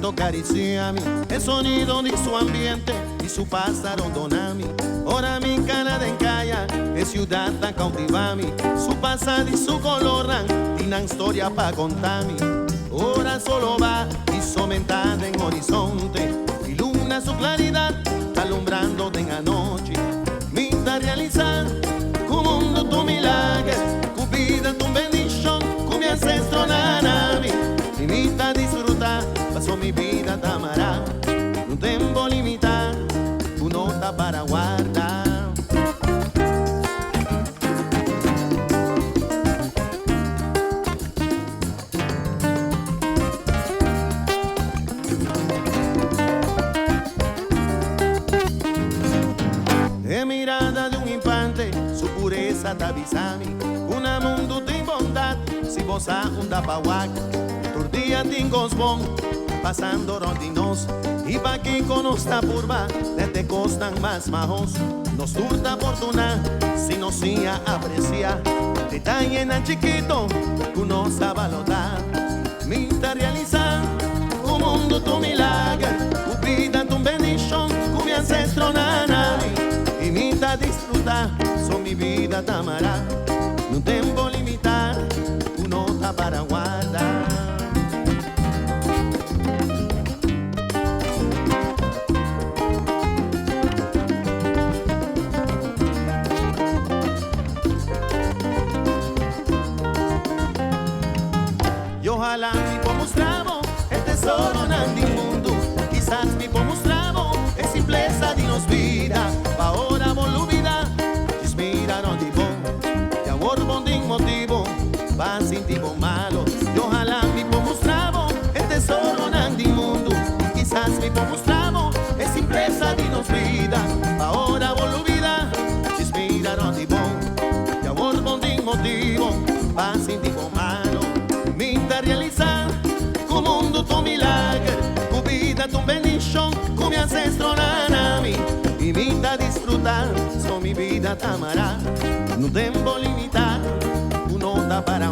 canto cariciami, el sonido de su ambiente y su pássaro donami. Ora mi cana de encaya, es ciudad tan cautivami, su pasado y su color tienen historia pa' contarmi. Ora solo va y somentada en horizonte, ilumina su claridad, alumbrando en la noche. Mita realizar, como mundo tu milagre, cupida tu bendición, con mi ancestro nanami. Limita disfrutar, paso mi vida tamará, no tengo limitar, tu nota para guardar. De mirada de un infante, su pureza tabizami, una mundo de bondad, si vos a un dapahuac, día tingosbon, pasando rodinos, y pa' que conozca purba, desde costan más majos, nos turta fortuna, si nos ia aprecia, detalle en chiquito, que uno sabe valorar, minta realizar, un mundo tu milagre, cupida tu bendición, con mi ancestro nanami, y minta disfrutar, son mi vida tamará, no tengo limitar, uno está para guardar. Y ojalá mi mostravo el tesoro nandi mundo, quizás mi mostravo es simpleza de nos vida, pa' ahora volubida, miraron tipo, y amor bonding motivo, va sin tipo malo. Y ojalá mi mostravo el tesoro nandi mundo, quizás mi mostravo es simpleza de nos vida, pa' ahora volubida, miraron tipo, y amor bonding motivo, va sin tipo malo. Minta realizar, como mundo tu milagre, cupida tu bendición, con mi ancestro nanami, y minta disfrutar, son mi vida tamará, no tengo limitar, uno da para